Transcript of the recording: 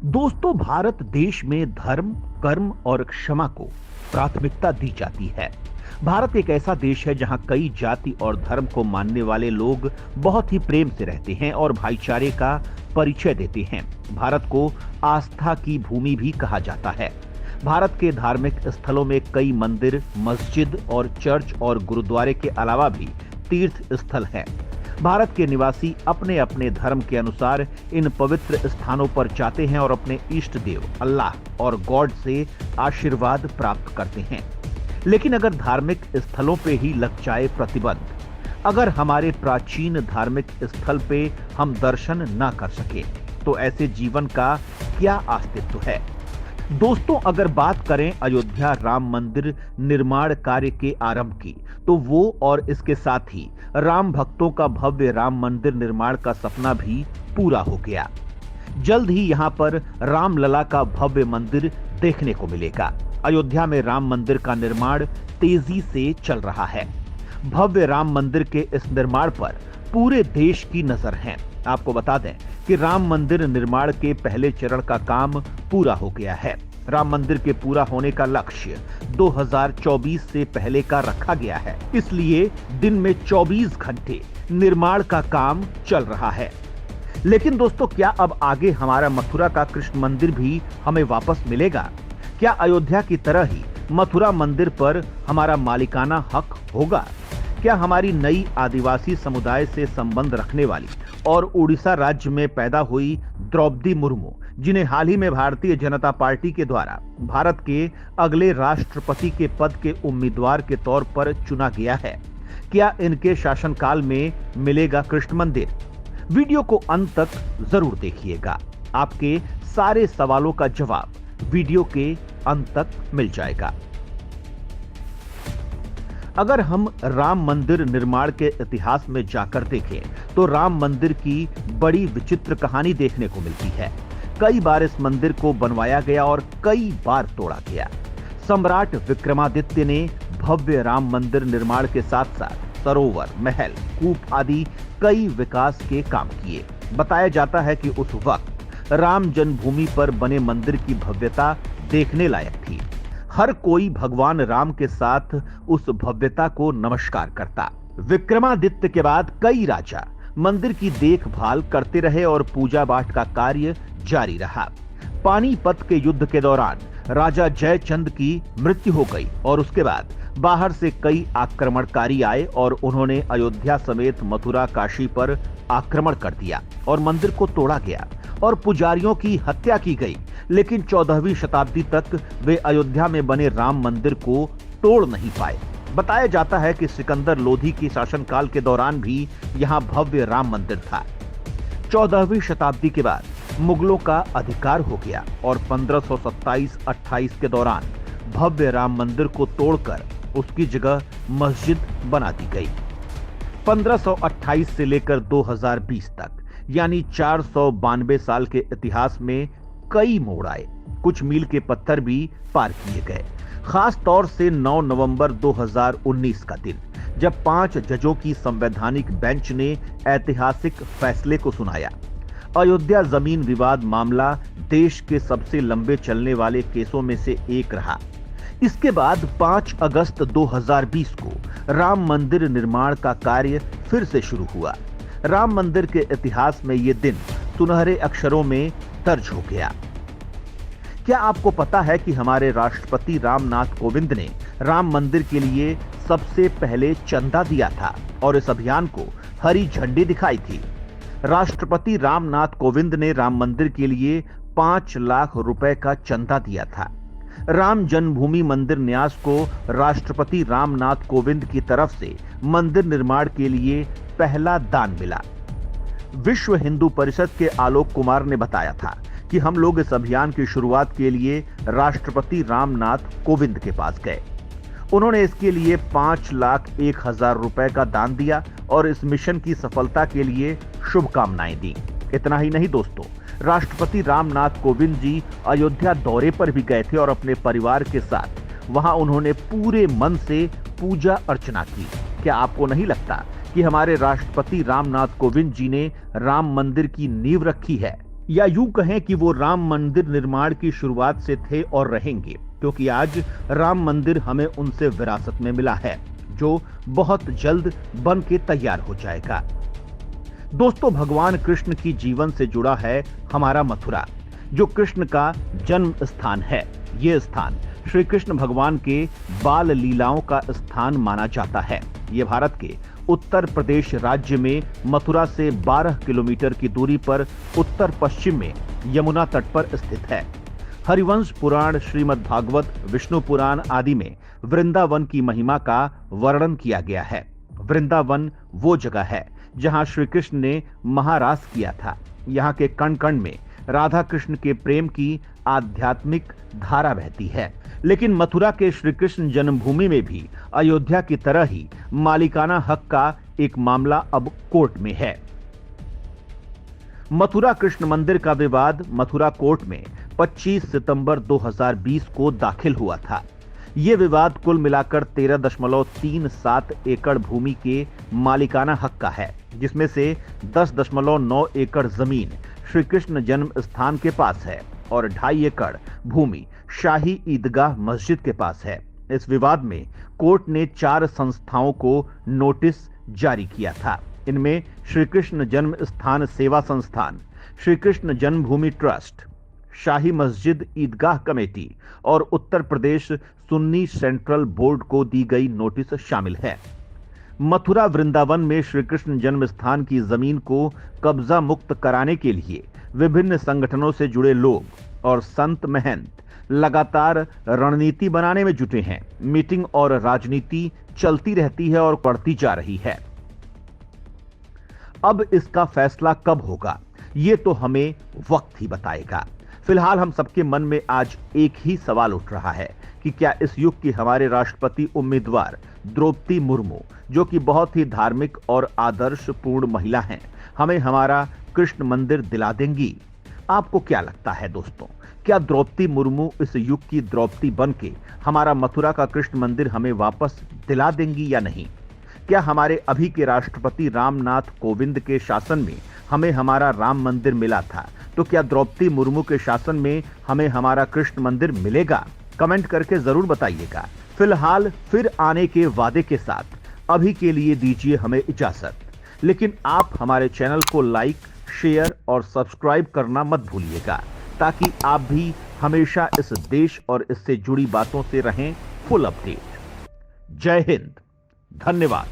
दोस्तों, भारत देश में धर्म, कर्म और क्षमा को प्राथमिकता दी जाती है। भारत एक ऐसा देश है जहां कई जाति और धर्म को मानने वाले लोग बहुत ही प्रेम से रहते हैं और भाईचारे का परिचय देते हैं। भारत को आस्था की भूमि भी कहा जाता है। भारत के धार्मिक स्थलों में कई मंदिर, मस्जिद और चर्च और गुरुद्वारे के अलावा भी तीर्थ स्थल हैं। भारत के निवासी अपने अपने धर्म के अनुसार इन पवित्र स्थानों पर जाते हैं और अपने इष्ट देव अल्लाह और गॉड से आशीर्वाद प्राप्त करते हैं। लेकिन अगर धार्मिक स्थलों पे ही लग जाए प्रतिबंध, अगर हमारे प्राचीन धार्मिक स्थल पे हम दर्शन ना कर सके, तो ऐसे जीवन का क्या अस्तित्व है? दोस्तों, अगर बात करें अयोध्या राम मंदिर निर्माण कार्य के आरंभ की, तो वो और इसके साथ ही राम भक्तों का भव्य राम मंदिर निर्माण का सपना भी पूरा हो गया। जल्द ही यहां पर रामलला का भव्य मंदिर देखने को मिलेगा। अयोध्या में राम मंदिर का निर्माण तेजी से चल रहा है। भव्य राम मंदिर के इस निर्माण पर पूरे देश की नजर है। आपको बता दें कि राम मंदिर निर्माण के पहले चरण का काम पूरा हो गया है। राम मंदिर के पूरा होने का लक्ष्य 2024 से पहले का रखा गया है, इसलिए दिन में 24 घंटे निर्माण का काम चल रहा है। लेकिन दोस्तों, क्या अब आगे हमारा मथुरा का कृष्ण मंदिर भी हमें वापस मिलेगा? क्या अयोध्या की तरह ही मथुरा मंदिर पर हमारा मालिकाना हक होगा? क्या हमारी नई आदिवासी समुदाय से संबंध रखने वाली और उड़ीसा राज्य में पैदा हुई द्रौपदी मुर्मू, जिन्हें हाल ही में भारतीय जनता पार्टी के द्वारा भारत के अगले राष्ट्रपति के पद के उम्मीदवार के तौर पर चुना गया है, क्या इनके शासनकाल में मिलेगा कृष्ण मंदिर? वीडियो को अंत तक जरूर देखिएगा। आपके सारे सवालों का जवाब वीडियो के अंत तक मिल जाएगा। अगर हम राम मंदिर निर्माण के इतिहास में जाकर देखें, तो राम मंदिर की बड़ी विचित्र कहानी देखने को मिलती है। कई बार इस मंदिर को बनवाया गया और कई बार तोड़ा गया। सम्राट विक्रमादित्य ने भव्य राम मंदिर निर्माण के साथ साथ सरोवर, महल, कूप आदि कई विकास के काम किए। बताया जाता है कि उस वक्त राम जन्मभूमि पर बने मंदिर की भव्यता देखने लायक थी। हर कोई भगवान राम के साथ उस भव्यता को नमस्कार करता। विक्रमादित्य के बाद कई राजा मंदिर की देखभाल करते रहे और पूजा पाठ का कार्य जारी रहा। पानीपत के युद्ध के दौरान राजा जयचंद की मृत्यु हो गई और उसके बाद बाहर से कई आक्रमणकारी आए और उन्होंने अयोध्या समेत मथुरा, काशी पर आक्रमण कर दिया और मंदिर को तोड़ा गया और पुजारियों की हत्या की गई। लेकिन 14वीं शताब्दी तक वे अयोध्या में बने राम मंदिर को तोड़ नहीं पाए। बताया जाता है कि सिकंदर लोधी के शासनकाल के दौरान भी यहां भव्य राम मंदिर था। 14वीं शताब्दी के बाद मुगलों का अधिकार हो गया और 1527-28 के दौरान भव्य राम मंदिर को तोड़कर उसकी जगह मस्जिद बना दी गई। 1528 से लेकर 2020 तक यानी 492 साल के इतिहास में कई मोड़ आए। कुछ मील के पत्थर भी पार किए गए। खास तौर से 9 नवंबर 2019 का दिन, जब 5 जजों की संवैधानिक बेंच ने ऐतिहासिक फैसले को सुनाया। अयोध्या जमीन विवाद मामला देश के सबसे लंबे चलने वाले केसों में से एक रहा। इसके बाद 5 अगस्त 2020 को राम मंदिर निर्माण का कार्य फिर से शुरू हुआ। राम मंदिर के इतिहास में यह दिन सुनहरे अक्षरों में दर्ज हो गया। क्या आपको पता है कि हमारे राष्ट्रपति रामनाथ कोविंद ने राम मंदिर के लिए सबसे पहले चंदा दिया था और इस अभियान को हरी झंडी दिखाई थी? राष्ट्रपति रामनाथ कोविंद ने राम मंदिर के लिए 5 लाख रुपए का चंदा दिया था। राम जन्मभूमि मंदिर न्यास को राष्ट्रपति रामनाथ कोविंद की तरफ से मंदिर निर्माण के लिए पहला दान मिला। विश्व हिंदू परिषद के आलोक कुमार ने बताया था कि हम लोग इस अभियान की शुरुआत के लिए राष्ट्रपति रामनाथ कोविंद के पास गए। उन्होंने इसके लिए 5,01,000 रुपए का दान दिया और इस मिशन की सफलता के लिए शुभकामनाएं दी। इतना ही नहीं दोस्तों, राष्ट्रपति रामनाथ कोविंद जी अयोध्या दौरे पर भी गए थे और अपने परिवार के साथ वहां उन्होंने पूरे मन से पूजा अर्चना की। क्या आपको नहीं लगता कि हमारे राष्ट्रपति रामनाथ कोविंद जी ने राम मंदिर की नींव रखी है? या यूं कहें कि वो राम मंदिर निर्माण की शुरुआत से थे और रहेंगे, क्योंकि आज राम मंदिर हमें उनसे विरासत में मिला है, जो बहुत जल्द बन के तैयार हो जाएगा। दोस्तों, भगवान कृष्ण की जीवन से जुड़ा है हमारा मथुरा, जो कृष्ण का जन्म स्थान है। यह स्थान श्री कृष्ण भगवान के बाल लीलाओं का स्थान माना जाता है। यह भारत के उत्तर प्रदेश राज्य में मथुरा से 12 किलोमीटर की दूरी पर उत्तर पश्चिम में यमुना तट पर स्थित है। हरिवंश पुराण, श्रीमद् भागवत, विष्णु पुराण आदि में वृंदावन की महिमा का वर्णन किया गया है। वृंदावन वो जगह है जहां श्री कृष्ण ने महारास किया था। यहाँ के कण कण में राधा कृष्ण के प्रेम की आध्यात्मिक धारा बहती है। लेकिन मथुरा के श्री कृष्ण जन्मभूमि में भी अयोध्या की तरह ही मालिकाना हक का एक मामला अब कोर्ट में है। मथुरा कृष्ण मंदिर का विवाद मथुरा कोर्ट में 25 सितंबर 2020 को दाखिल हुआ था। यह विवाद कुल मिलाकर 13.37 एकड़ भूमि के मालिकाना हक का है, जिसमें से 10.9 एकड़ जमीन श्री कृष्ण जन्म स्थान के पास है और 2.5 एकड़ भूमि शाही ईदगाह मस्जिद के पास है। इस विवाद में कोर्ट ने 4 संस्थाओं को नोटिस जारी किया था। इनमें श्री कृष्ण जन्म स्थान सेवा संस्थान, श्री कृष्ण जन्मभूमि ट्रस्ट, शाही मस्जिद ईदगाह कमेटी और उत्तर प्रदेश सुन्नी सेंट्रल बोर्ड को दी गई नोटिस शामिल है। मथुरा वृंदावन में श्री कृष्ण जन्म स्थान की जमीन को कब्जा मुक्त कराने के लिए विभिन्न संगठनों से जुड़े लोग और संत महंत लगातार रणनीति बनाने में जुटे हैं। मीटिंग और राजनीति चलती रहती है और बढ़ती जा रही है। अब इसका फैसला कब होगा, ये तो हमें वक्त ही बताएगा। फिलहाल हम सबके मन में आज एक ही सवाल उठ रहा है कि क्या इस युग की हमारे राष्ट्रपति उम्मीदवार द्रौपदी मुर्मू, जो कि बहुत ही धार्मिक और आदर्शपूर्ण महिला हैं, हमें हमारा कृष्ण मंदिर दिला देंगी? आपको क्या लगता है दोस्तों, क्या द्रौपदी मुर्मू इस युग की द्रौपदी बनके हमारा मथुरा का कृष्ण मंदिर हमें वापस दिला देंगी या नहीं? क्या हमारे अभी के राष्ट्रपति रामनाथ कोविंद के शासन में हमें हमारा राम मंदिर मिला था, तो क्या द्रौपदी मुर्मू के शासन में हमें हमारा कृष्ण मंदिर मिलेगा? कमेंट करके जरूर बताइएगा। फिलहाल फिर आने के वादे के साथ अभी के लिए दीजिए हमें इजाजत, लेकिन आप हमारे चैनल को लाइक, शेयर और सब्सक्राइब करना मत भूलिएगा, ताकि आप भी हमेशा इस देश और इससे जुड़ी बातों से रहें फुल अपडेट। जय हिंद, धन्यवाद।